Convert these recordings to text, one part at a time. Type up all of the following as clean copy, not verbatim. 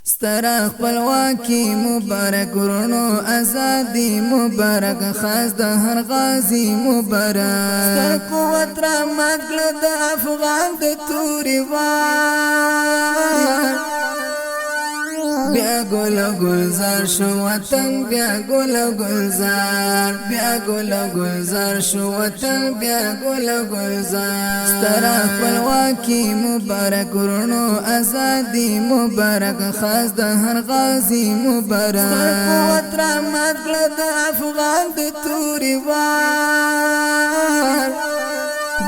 سترا خپلواکي مبارک ورونو ازادي مبارک خاص د هر غازي مبارک ستر قوت را مګل د افغان د توري وار بیا ګل گلزار شو وطن بیا ګل گلزار بیا ګل گلزار شو وطن بیا ګل گلزار سترا خپلواکي مبارک ورونو ازادي مبارک خاص د هر غازي مبارک قوت را مګل د افغان د توري وار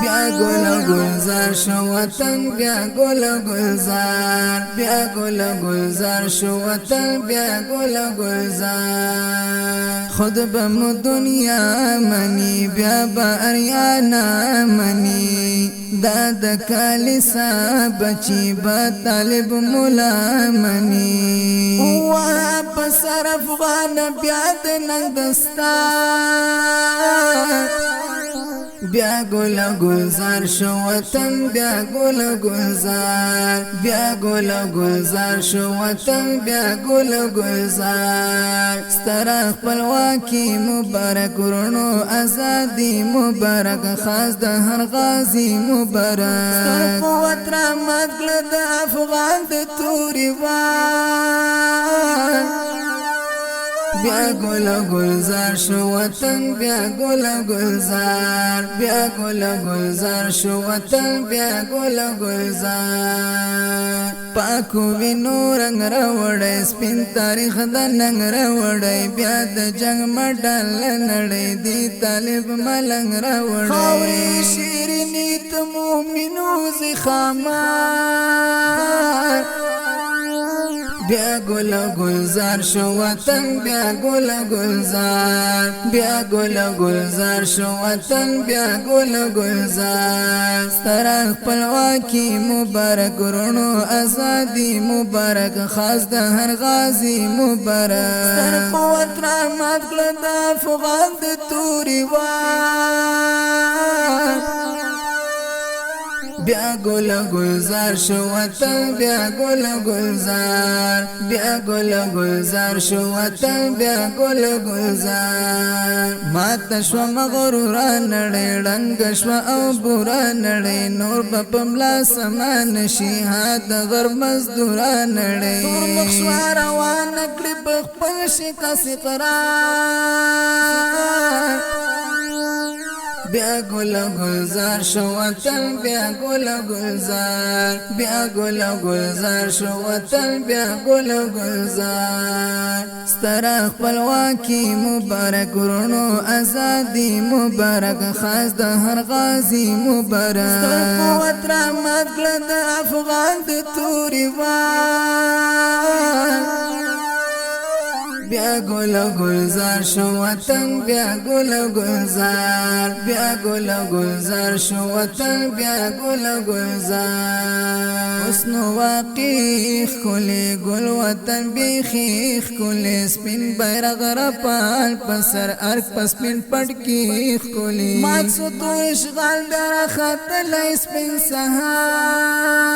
بیا ګل گلزار شو وطن بیا ګل گلزار بیا ګل گلزار شو وطن بیا ګل گلزار خود بم دنیا منی بیا با اریانا منی داد کالسا بچی با طالب مولا منی وا پسر افغان بیا د ننګ دستار بیا ګل گلزار شو وطن بیا ګل گلزار بیا ګل گلزار شو وطن بیا ګل گلزار سترا خپلواکي مبارک ورونو ازادي مبارک خاص د هر غازي مبارک ستر قوت را مګل د افغان د توري وار بیا ګل گلزار شو وطن بیا ګل گلزار بیا ګل گلزار شو وطن بیا ګل گلزار پاکو وینو رنگ راوړی سپین تاریخ د ننګ راوړی بیا د جنگ مډال نړۍ دی طالب ملنګ راوړی خاورې شیرینی ته مومنو زخامات بیا ګل گلزار شو وطن بیا ګل گلزار بیا ګل گلزار شو وطن بیا ګل گلزار سترا خپلواکي مبارک ورونو ازادي مبارک خاص د هر غازي مبارک ستر قوت را مات کړ د افغان د توري وار بیا ګل گلزار شو وطن بیا ګل گلزار بیا ګل گلزار شو وطن بیا ګل گلزار مات شو مغرور نړۍ ړنګ شو او بور نړۍ نور په ملا سمان شي هات غر مزدور نړۍ تور مخشوار روان کړي په خپل شکاس قرار بیا ګل گلزار شو وطن بیا ګل گلزار بیا ګل گلزار شو وطن بیا ګل گلزار سترا خپلواکي مبارک ورونو ازادي مبارک خاص د هر غازي مبارک ستر قوت را مګل د افغان د توري وار بیا ګل گلزار شو وطن بیا ګل گلزار بیا ګل گلزار شو وطن بیا ګل گلزار حسن واقع خله ګل وطن بیخي خله سپین بیرغ را پال پسر ارک پسپین پټکی خله ماکسو تو اشغال در خطل سپین سهار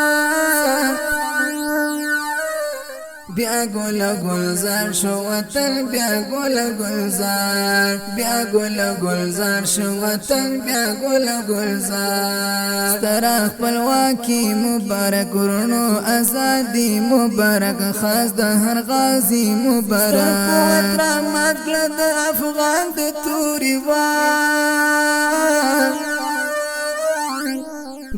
بیا ګل گلزار شو وطن بیا ګل گلزار بیا ګل گلزار شو وطن بیا ګل گلزار سترا خپلواکي مبارک ورونو ازادي مبارک خاص د هر غازي مبارک قوت را مګل د افغان د توري وار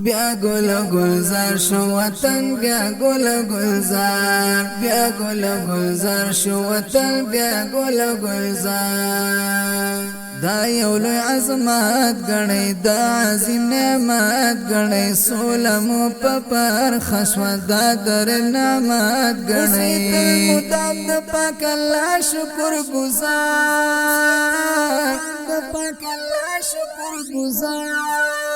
بیا ګل گلزار شو وطن بیا ګل گلزار بیا ګل گلزار شو وطن بیا ګل گلزار دا یو لوی عظمت غړې دا عظیم نعمت غړې سولمو په پر خشوا دا در نعمت غړې مدام د پاک الله شکر گزار د پاک الله شکر گزار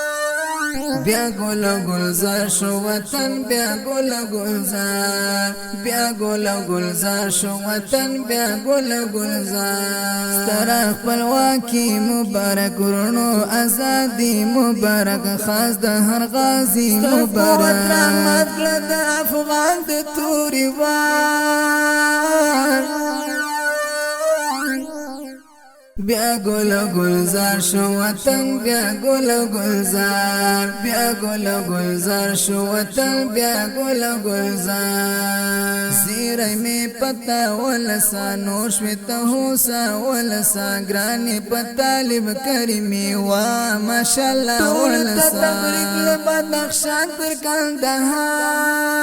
بیا ګل گلزار شو وطن بیا ګل گلزار بیا ګل گلزار شو وطن بیا ګل گلزار سترا خپلواکي مبارک ورونو ازادي مبارک خاص د هر غازي مبارک رحمت کړه د افغان د توري وار گل گلزار شو وطن بیا گل گلزار بیا گل گلزار شو وطن بیا گل گلزار زیرای می پتا ولسا نوش ویتا ہوسا ولسا گرانی پتالب کریمی وا ماشاءاللہ ولسا تبریک لبدخشان تر کندهار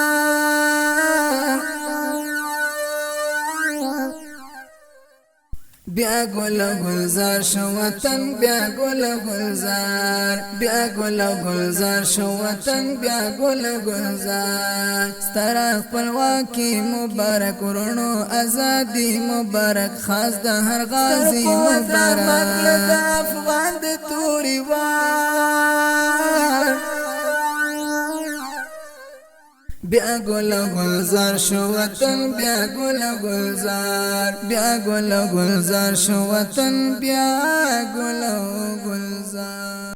بیا گل گلزار شو وطن بیا گل گلزار بیا گل گلزار شو وطن بیا گل گلزار سترا خپلواکي مبارک ورونو ازادي مبارک خاص د هر غازي مبارک د افغان د توري وار بیا گل گلزار شو وطن بیا گل گلزار بیا گل گلزار شو وطن بیا گل گلزار